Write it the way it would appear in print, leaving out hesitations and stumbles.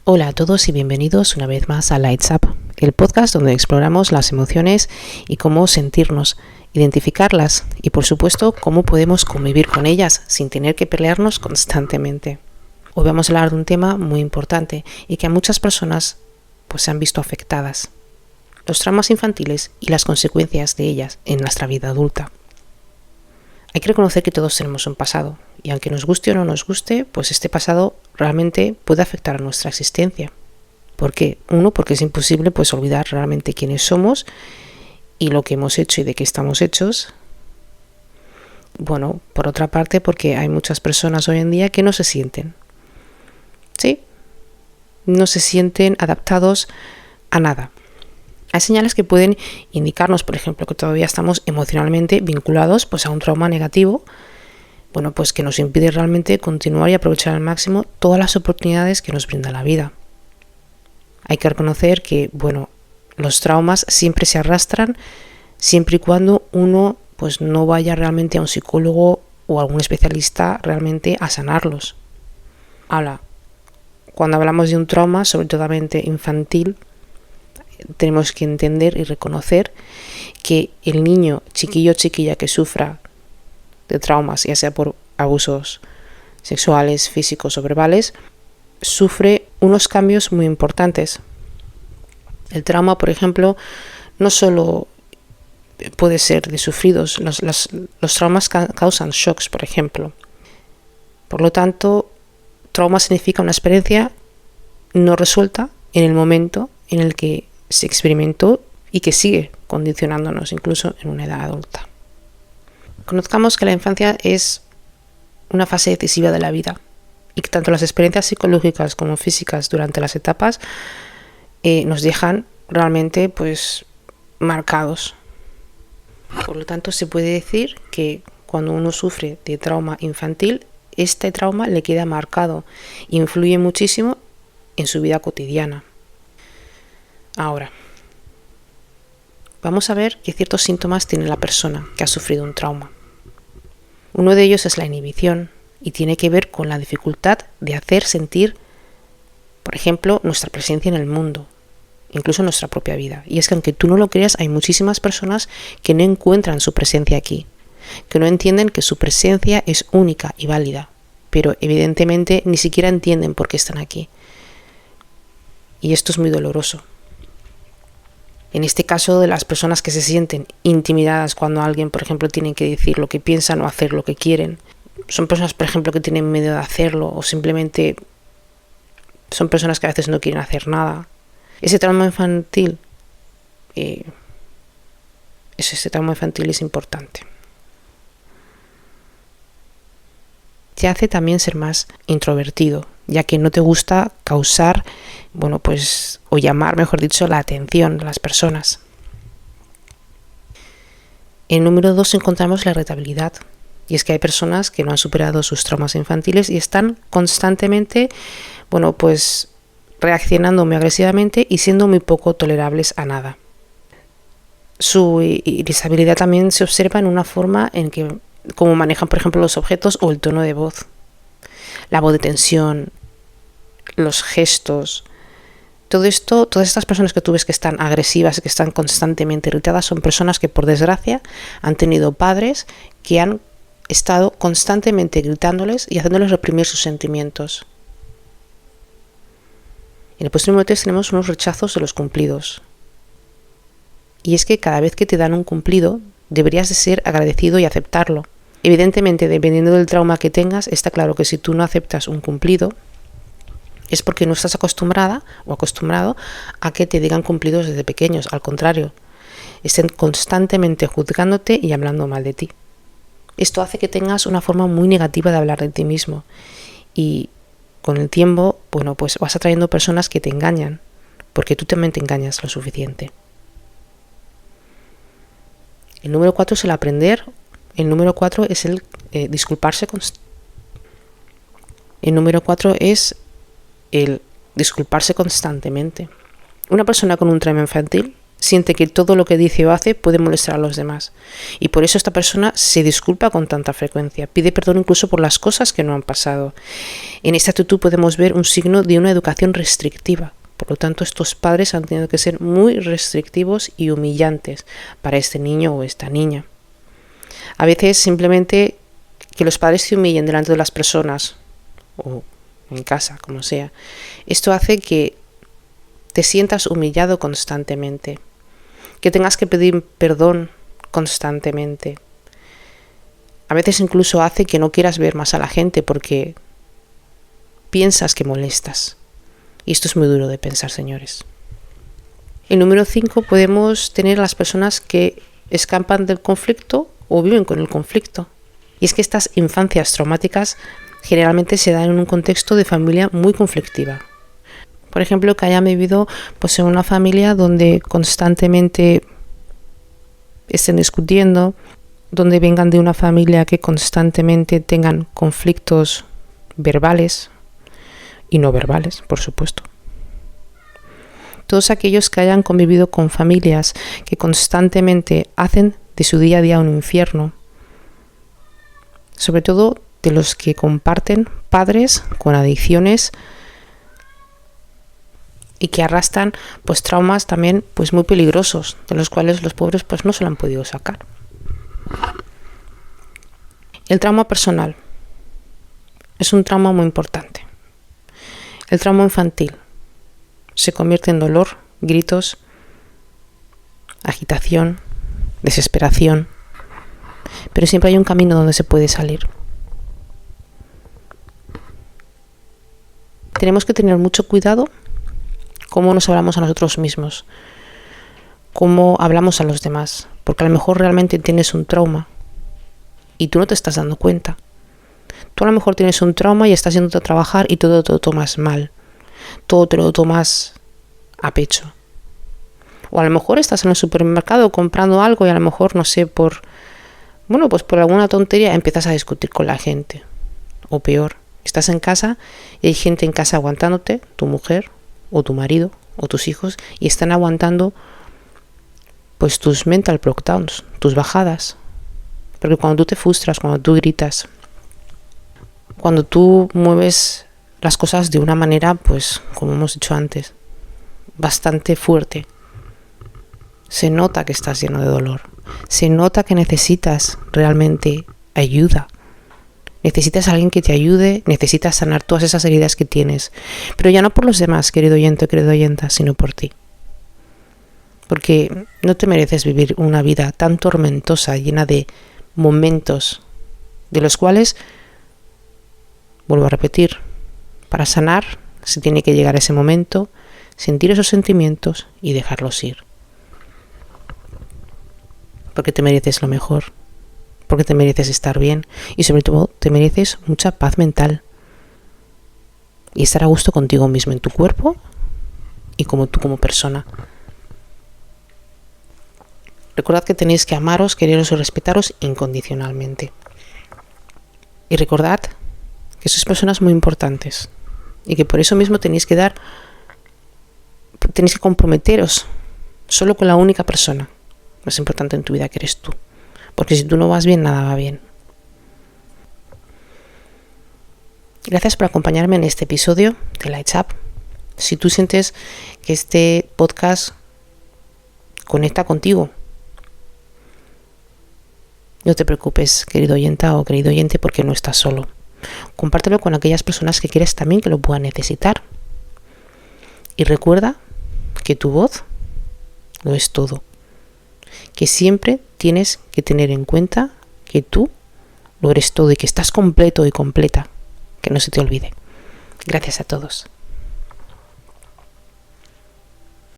Hola a todos y bienvenidos una vez más a Lights Up, el podcast donde exploramos las emociones y cómo sentirnos, identificarlas y por supuesto cómo podemos convivir con ellas sin tener que pelearnos constantemente. Hoy vamos a hablar de un tema muy importante y que a muchas personas se han visto afectadas: los traumas infantiles y las consecuencias de ellas en nuestra vida adulta. Hay que reconocer que todos tenemos un pasado, y aunque nos guste o no nos guste, pues este pasado realmente puede afectar a nuestra existencia. ¿Por qué? Uno, porque es imposible olvidar realmente quiénes somos y lo que hemos hecho y de qué estamos hechos. Bueno, por otra parte, porque hay muchas personas hoy en día que no se sienten. ¿Sí? No se sienten adaptados a nada. Hay señales que pueden indicarnos, por ejemplo, que todavía estamos emocionalmente vinculados a un trauma negativo, que nos impide realmente continuar y aprovechar al máximo todas las oportunidades que nos brinda la vida. Hay que reconocer que, los traumas siempre se arrastran siempre y cuando uno no vaya realmente a un psicólogo o a algún especialista realmente a sanarlos. Ahora, cuando hablamos de un trauma, sobre todo infantil, tenemos que entender y reconocer que el niño, chiquillo o chiquilla que sufra de traumas, ya sea por abusos sexuales, físicos o verbales, sufre unos cambios muy importantes. El trauma, por ejemplo, no solo puede ser de sufridos, los traumas causan shocks, por ejemplo. Por lo tanto, trauma significa una experiencia no resuelta en el momento en el que se experimentó y que sigue condicionándonos incluso en una edad adulta. Conozcamos que la infancia es una fase decisiva de la vida y que tanto las experiencias psicológicas como físicas durante las etapas nos dejan realmente marcados. Por lo tanto, se puede decir que cuando uno sufre de trauma infantil, este trauma le queda marcado e influye muchísimo en su vida cotidiana. Ahora, vamos a ver qué ciertos síntomas tiene la persona que ha sufrido un trauma. Uno de ellos es la inhibición y tiene que ver con la dificultad de hacer sentir, por ejemplo, nuestra presencia en el mundo, incluso en nuestra propia vida. Y es que aunque tú no lo creas, hay muchísimas personas que no encuentran su presencia aquí, que no entienden que su presencia es única y válida, pero evidentemente ni siquiera entienden por qué están aquí. Y esto es muy doloroso. En este caso, de las personas que se sienten intimidadas cuando alguien, por ejemplo, tiene que decir lo que piensan o hacer lo que quieren. Son personas, por ejemplo, que tienen miedo de hacerlo o simplemente son personas que a veces no quieren hacer nada. Ese trauma infantil es importante. Te hace también ser más introvertido, ya que no te gusta causar, o llamar, mejor dicho, la atención de las personas. En número 2 encontramos la irritabilidad, y es que hay personas que no han superado sus traumas infantiles y están constantemente, reaccionando muy agresivamente y siendo muy poco tolerables a nada. Su irritabilidad también se observa en una forma en que cómo manejan, por ejemplo, los objetos o el tono de voz, la voz de tensión, los gestos. Todo esto, todas estas personas que tú ves que están agresivas, que están constantemente irritadas, son personas que, por desgracia, han tenido padres que han estado constantemente gritándoles y haciéndoles reprimir sus sentimientos. En el puesto número 3 tenemos unos rechazos de los cumplidos. Y es que cada vez que te dan un cumplido, deberías de ser agradecido y aceptarlo. Evidentemente, dependiendo del trauma que tengas, está claro que si tú no aceptas un cumplido, es porque no estás acostumbrada o acostumbrado a que te digan cumplidos desde pequeños. Al contrario, estén constantemente juzgándote y hablando mal de ti. Esto hace que tengas una forma muy negativa de hablar de ti mismo. Y con el tiempo, vas atrayendo personas que te engañan, porque tú también te engañas lo suficiente. El número 4 es el aprender. El número 4 es el disculparse. El número 4 es el disculparse constantemente. Una persona con un trauma infantil siente que todo lo que dice o hace puede molestar a los demás. Y por eso esta persona se disculpa con tanta frecuencia, pide perdón incluso por las cosas que no han pasado. En esta actitud podemos ver un signo de una educación restrictiva. Por lo tanto, estos padres han tenido que ser muy restrictivos y humillantes para este niño o esta niña. A veces simplemente que los padres se humillen delante de las personas o en casa, como sea, esto hace que te sientas humillado constantemente, que tengas que pedir perdón constantemente. A veces incluso hace que no quieras ver más a la gente porque piensas que molestas. Y esto es muy duro de pensar, señores. El número 5, podemos tener a las personas que escapan del conflicto o viven con el conflicto. Y es que estas infancias traumáticas generalmente se dan en un contexto de familia muy conflictiva. Por ejemplo, que hayan vivido en una familia donde constantemente estén discutiendo, donde vengan de una familia que constantemente tengan conflictos verbales y no verbales, por supuesto. Todos aquellos que hayan convivido con familias que constantemente hacen de su día a día un infierno, sobre todo de los que comparten padres con adicciones y que arrastran traumas también muy peligrosos, de los cuales los pobres no se lo han podido sacar. El trauma personal es un trauma muy importante. El trauma infantil se convierte en dolor, gritos, agitación, desesperación, pero siempre hay un camino donde se puede salir. Tenemos que tener mucho cuidado cómo nos hablamos a nosotros mismos, cómo hablamos a los demás, porque a lo mejor realmente tienes un trauma y tú no te estás dando cuenta. Tú a lo mejor tienes un trauma y estás yendo a trabajar y todo te lo tomas mal, todo te lo tomas a pecho. O a lo mejor estás en el supermercado comprando algo y a lo mejor, no sé, por alguna tontería empiezas a discutir con la gente. O peor, estás en casa y hay gente en casa aguantándote, tu mujer o tu marido o tus hijos, y están aguantando tus mental breakdowns, tus bajadas. Porque cuando tú te frustras, cuando tú gritas, cuando tú mueves las cosas de una manera, como hemos dicho antes, bastante fuerte, se nota que estás lleno de dolor, se nota que necesitas realmente ayuda. Necesitas a alguien que te ayude, necesitas sanar todas esas heridas que tienes. Pero ya no por los demás, querido oyente o querida oyenta, sino por ti. Porque no te mereces vivir una vida tan tormentosa, llena de momentos, de los cuales, vuelvo a repetir, para sanar se tiene que llegar a ese momento, sentir esos sentimientos y dejarlos ir. Porque te mereces lo mejor. Porque te mereces estar bien y sobre todo te mereces mucha paz mental y estar a gusto contigo mismo en tu cuerpo y como tú como persona. Recordad que tenéis que amaros, quereros y respetaros incondicionalmente. Y recordad que sois personas muy importantes y que por eso mismo tenéis que comprometeros solo con la única persona más importante en tu vida, que eres tú. Porque si tú no vas bien, nada va bien. Gracias por acompañarme en este episodio de Lights Up. Si tú sientes que este podcast conecta contigo, no te preocupes, querido oyenta o querido oyente, porque no estás solo. Compártelo con aquellas personas que quieres también que lo puedan necesitar. Y recuerda que tu voz lo es todo. Que siempre tienes que tener en cuenta que tú lo eres todo y que estás completo y completa. Que no se te olvide. Gracias a todos.